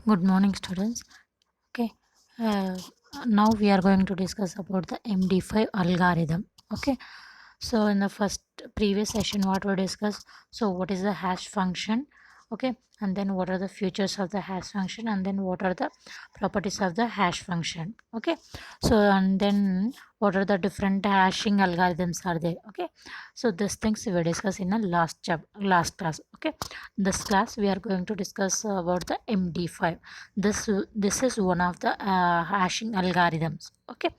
Good morning, students. Okay, uh, now we are going to discuss about the MD5 algorithm. Okay, so in the first previous session, what we discussed, so what is the hash function? Okay, and then what are the features of the hash function, and then what are the properties of the hash function? Okay, so and then what are the different hashing algorithms are there? Okay, so these things we discussed in the last class. Okay, this class we are going to discuss about the MD5. This is one of the hashing algorithms. Okay,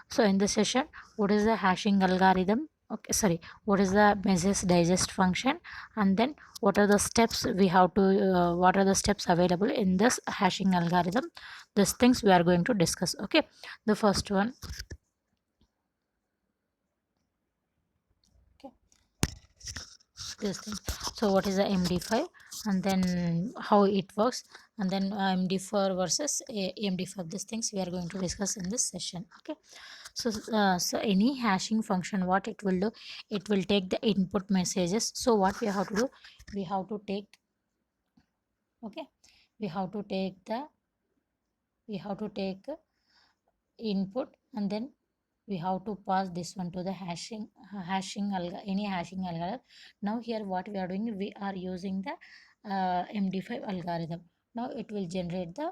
so in this session, what is the hashing algorithm? Okay, sorry, what is the message digest function, and then what are the steps we have to what are the steps available in this hashing algorithm? These things we are going to discuss. Okay, the first one. Okay, this thing. So what is the MD5, and then how it works, and then MD4 versus MD5. These things we are going to discuss in this session. Okay, so any hashing function, what it will do, it will take the input messages. So what we have to do, we have to take, okay, we have to take the we have to take input, and then we have to pass this one to the any hashing algorithm. Now here what we are doing, we are using the MD5 algorithm. Now it will generate the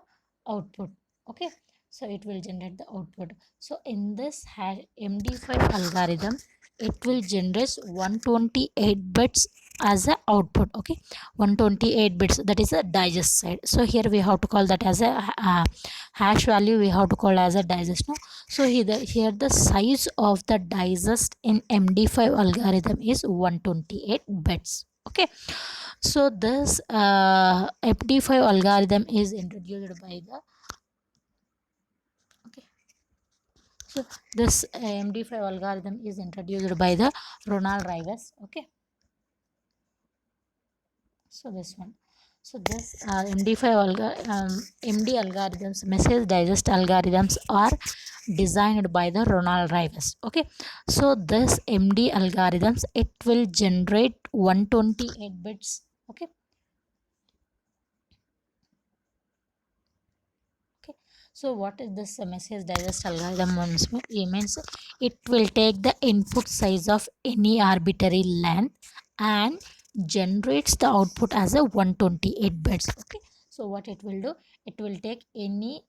output. Okay, so it will generate the output. So in this MD5 algorithm, it will generate 128 bits as a output. Okay, 128 bits, that is a digest side. So here we have to call that as a hash value, we have to call as a digest. No, so here the size of the digest in MD5 algorithm is 128 bits. Okay, so this MD5 algorithm is introduced by the, okay, so this MD5 algorithm is introduced by the Ronald Rivers. Okay, so this one. So this MD algorithms, message digest algorithms, are designed by the Ronald Rivers. Okay, so this MD algorithms, it will generate 128 bits. Okay, okay, so what is this message digest algorithm means? It means it will take the input size of any arbitrary length and generates the output as a 128 bits. Okay, so what it will do, it will take any,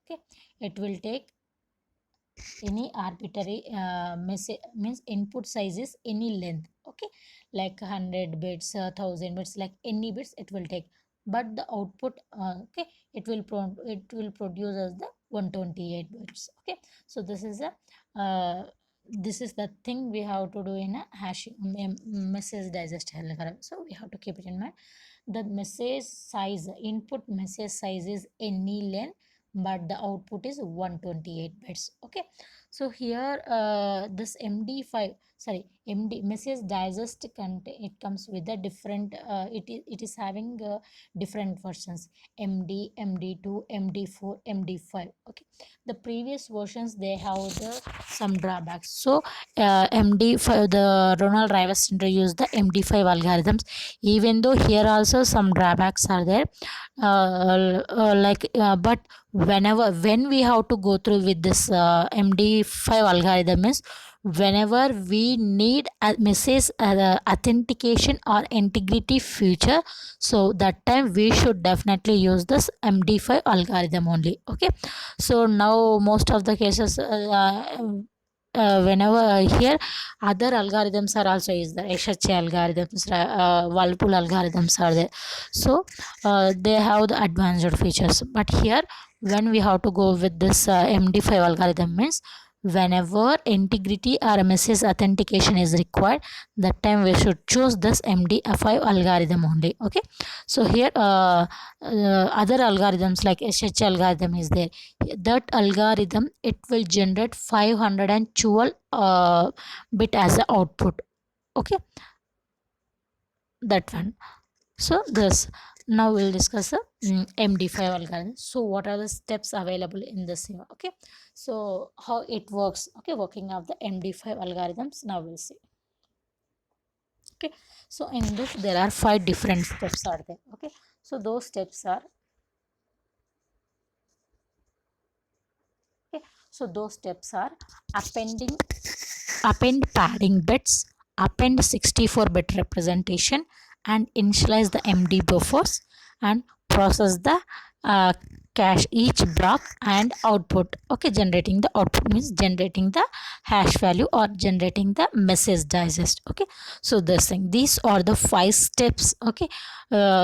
okay, it will take any arbitrary message, means input size is any length. Okay, like 100 bits, 1000 bits, like any bits it will take, but the output, okay, it will produce as the 128 bits. Okay, so this is the thing we have to do in a hashing message digest algorithm. So we have to keep it in mind. The message size, input message size is any length, but the output is 128 bits. Okay, so here this MD5, sorry, MD message digest content, it comes with a different, it is having different versions: MD, MD2, MD4, MD5. Okay, the previous versions, they have some drawbacks. So MD5, the Ronald Rivers introduced the MD5 algorithms, even though here also some drawbacks are there. But when we have to go through with this MD5 algorithm is whenever we need a message authentication or integrity feature, so that time we should definitely use this MD5 algorithm only. Okay, so now most of the cases, whenever here other algorithms are also used, the SHA algorithms, Whirlpool algorithms are there. So they have the advanced features, but here when we have to go with this MD5 algorithm means whenever integrity or message authentication is required, that time we should choose this MD5 algorithm only. Okay, so here other algorithms like SH algorithm is there. That algorithm, it will generate 512 bit as the output. Okay, that one. So this, now we'll discuss the MD5 algorithm. So what are the steps available in this here? Okay, so how it works, okay, working of the MD5 algorithms, now we'll see. Okay, so in this there are 5 different steps are there. Okay, so those steps are, So those steps are append padding bits, append 64-bit representation, and initialize the MD buffers, and process the uh, cache each block and output. Okay, generating the output means generating the hash value or generating the message digest. Okay, so these are the 5 steps. Okay,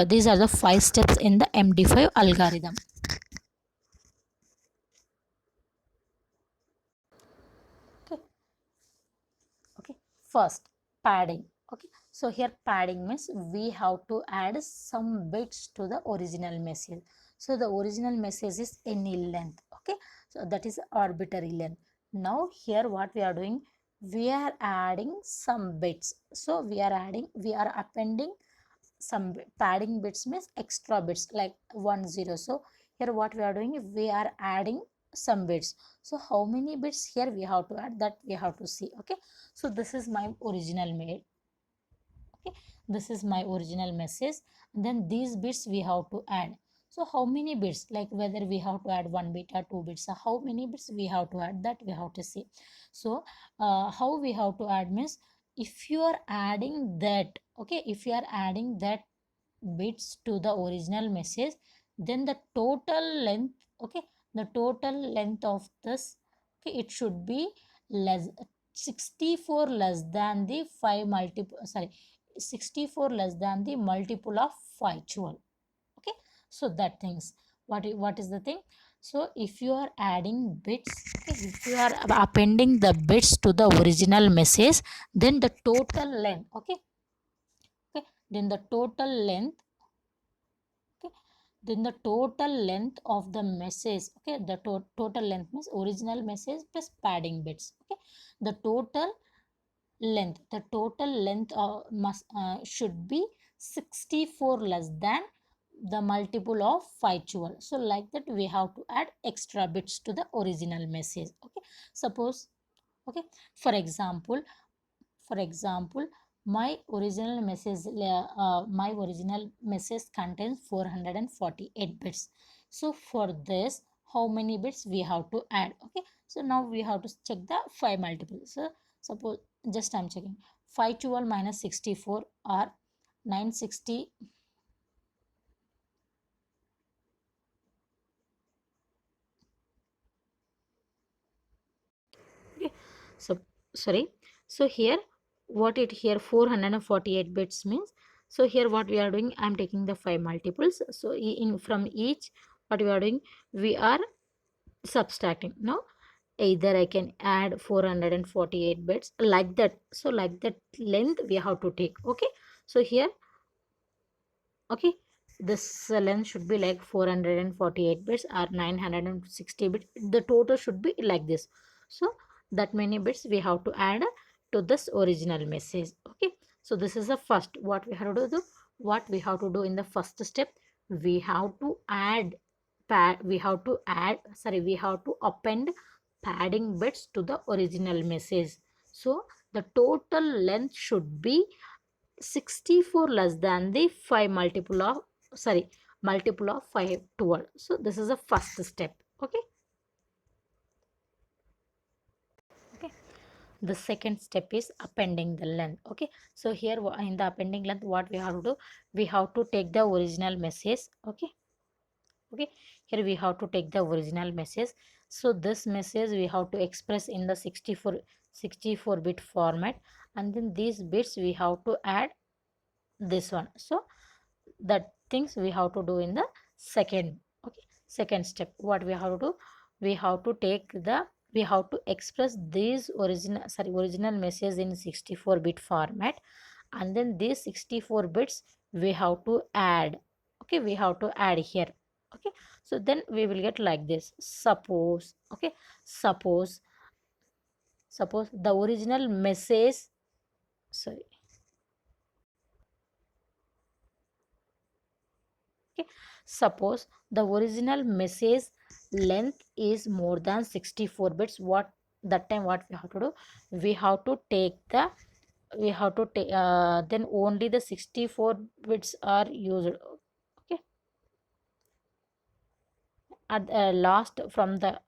these are the 5 steps in the MD5 algorithm. Okay, okay, first padding. Okay, so here padding means we have to add some bits to the original message. So the original message is any length. Okay, so that is arbitrary length. Now here what we are doing, we are adding some bits. So we are appending some padding bits means extra bits like 10. So here what we are doing, we are adding some bits. So how many bits here we have to add, that we have to see. Okay, so this is my original made. Okay, this is my original message, and then these bits we have to add. So how many bits, like whether we have to add 1 bit or 2 bits, so how many bits we have to add, that we have to see. So how we have to add means, if you are adding that, okay, if you are adding that bits to the original message, then the total length, okay, the total length of this, okay, it should be less 64 less than the 5 multiple, sorry, 64 less than the multiple of 5 12. Okay, so that things, what is the thing. So if you are adding bits, okay, if you are appending the bits to the original message, then the total length, okay, okay, then the total length, okay, then the total length of the message, okay, the total length means original message plus padding bits. Okay, the total length must should be 64 less than the multiple of 512. So like that we have to add extra bits to the original message. Okay, suppose, okay, for example, my original message contains 448 bits. So for this, how many bits we have to add. Okay, so now we have to check the 5 multiples. So suppose, just I'm checking, 512 minus 64 are 960. Okay, so sorry, so here, what it here 448 bits means. So here what we are doing, I'm taking the 5 multiples. So in from each, what we are doing, we are subtracting. Now either I can add 448 bits like that. So like that length we have to take. Okay, so here, okay, this length should be like 448 bits or 960 bits. The total should be like this. So that many bits we have to add to this original message. Okay, so this is the first, what we have to do. What we have to do in the first step, we have to add we have to append padding bits to the original message. So the total length should be 64 less than the 5 multiple of, sorry, multiple of 5 12. So this is the first step. Okay, okay, the second step is appending the length. Okay, so here in the appending length, what we have to do, we have to take the original message. Okay, okay, here we have to take the original message. So this message we have to express in the 64 bit format, and then these bits we have to add this one. So that things we have to do in the second, okay, second step. What we have to do, we have to take the, we have to express these original message in 64-bit format, and then these 64 bits we have to add. Okay, we have to add here. Okay, so then we will get like this. Suppose, okay, suppose the original message, sorry, okay, suppose the original message length is more than 64 bits. What that time, what we have to do, we have to take the, we have to take then only the 64 bits are used. Okay, at last from the,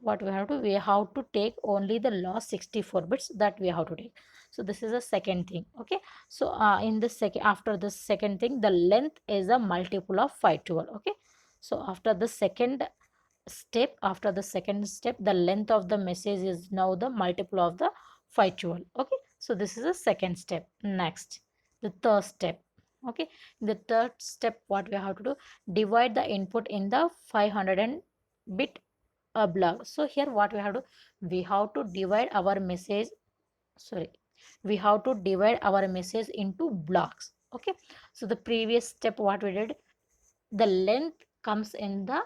what we have to take only the last 64 bits that we have to take. So this is a second thing. Okay, so in the second, after the second thing, the length is a multiple of 512. Okay, so after the second step, the length of the message is now the multiple of the 512. Okay, so this is a second step. Next, the third step. Okay, in the third step, what we have to do, divide the input in the 500 bit block. So here what we have to divide our message, sorry, we have to divide our message into blocks. Okay, so the previous step what we did, the length comes in the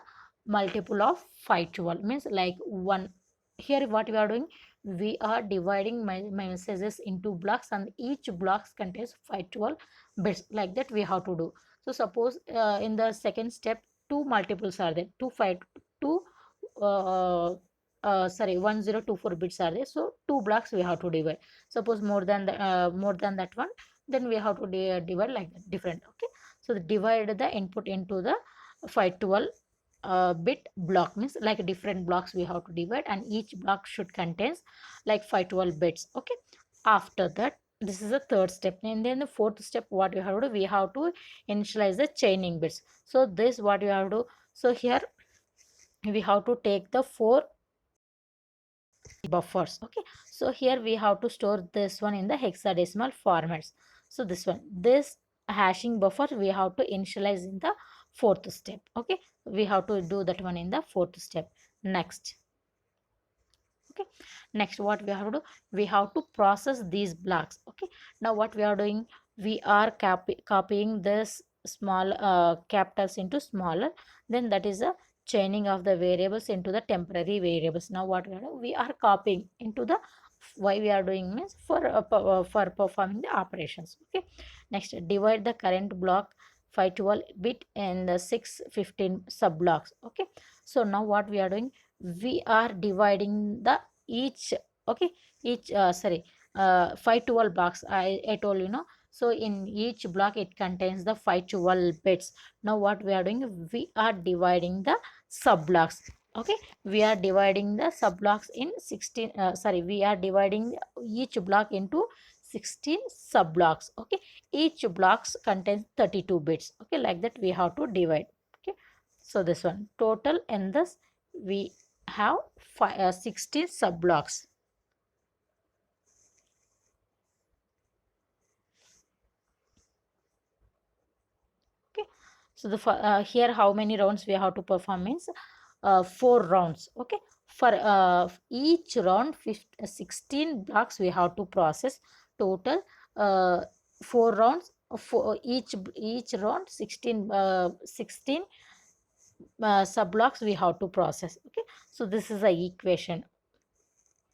multiple of 512, means like 1. Here what we are doing, we are dividing my messages into blocks, and each blocks contains 512 bits, like that we have to do. So suppose in the second step, two multiples are there, two uh, sorry 1024 bits are there, so two blocks we have to divide. Suppose more than that one, then we have to divide like that, different. Okay, so divide the input into the 512 bit block, means like different blocks we have to divide, and each block should contains like 512 bits. Okay, after that, this is the third step. And then the fourth step, what we have to do, we have to initialize the chaining bits. So this what we have to do, so here we have to take the four buffers. Okay, so here we have to store this one in the hexadecimal formats. So this hashing buffer we have to initialize in the fourth step. Okay, we have to do that one in the fourth step. Next, okay, next what we have to do, we have to process these blocks. Okay, now what we are doing, we are copying this small capitals into smaller, then that is a chaining of the variables into the temporary variables. Now what we are doing, we are copying into the, why we are doing means for performing the operations. Okay, next, divide the current block 512 bit and the 615 sub blocks. Okay, so now what we are doing, we are dividing the each, okay, each sorry 512 blocks, I told you know. So in each block it contains the 512 bits. Now what we are doing, we are dividing the sub blocks. Okay, we are dividing the sub blocks in 16 sorry, we are dividing each block into 16 sub blocks. Okay, each blocks contains 32 bits. Okay, like that we have to divide. Okay, so this one total in this, we have 16 sub blocks. Okay, so the here how many rounds we have to perform means 4 rounds. Okay, for each round 16 blocks we have to process. Total 4 rounds for each round 16 sub blocks we have to process. Okay, so this is the equation.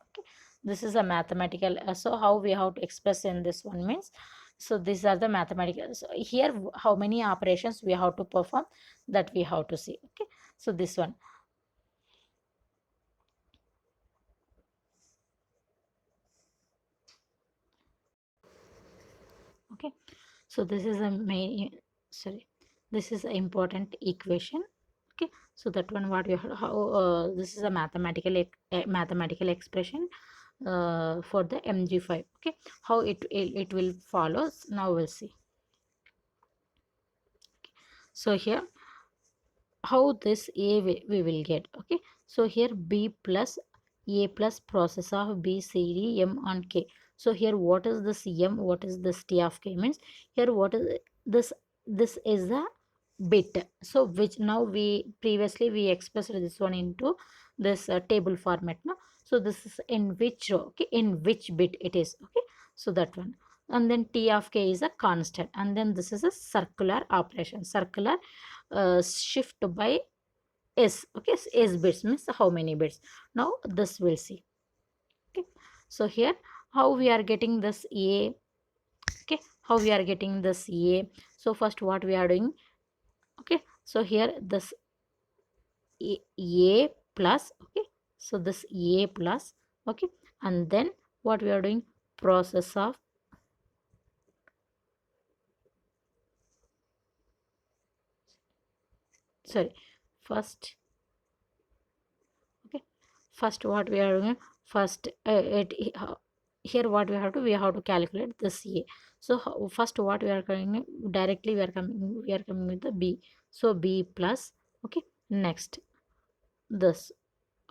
Okay, this is a mathematical, so how we have to express in this one means, so these are the mathematical, so here how many operations we have to perform, that we have to see. Okay, so this one. Okay, so this is a main, sorry, this is an important equation. Okay, so that one what you how this is a mathematical expression for the mg5. Okay, how it will follow, now we'll see. So here how this a we will get. Okay, so here b plus a plus process of b c d m and k. So here what is this m, what is this t of k, means here what is this, this is the bit. So which now we previously we expressed this one into this table format. No, so this is in which row. Okay, in which bit it is. Okay, so that one, and then t of k is a constant, and then this is a circular operation, circular shift by s. Okay, so s bits means how many bits. Now this we'll see. Okay, so here how we are getting this a. Okay, how we are getting this a, so first what we are doing. Okay, so here this a plus. Okay, so this a plus. Okay, and then what we are doing, process of, sorry, first, okay, first what we are doing, first here what we have to calculate the CA. So first what we are going directly, we are coming with the B. So B plus, okay, next this,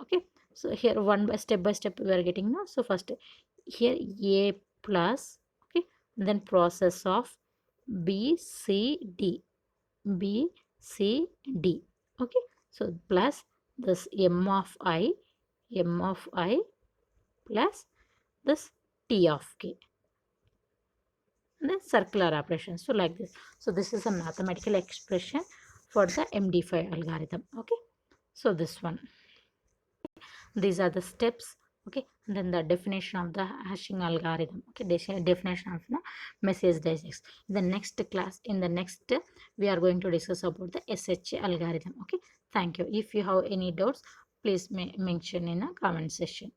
okay. So here one by step we are getting now. So first here A plus, okay, then process of B C D, B C D, okay. So plus this M of I plus this T of K, and then circular operation. So like this. So this is a mathematical expression for the MD5 algorithm, okay. So this one, these are the steps, okay. And then the definition of the hashing algorithm, okay, definition of the message digest. The next class, in the next we are going to discuss about the SHA algorithm, okay. Thank you. If you have any doubts, please mention in a comment section.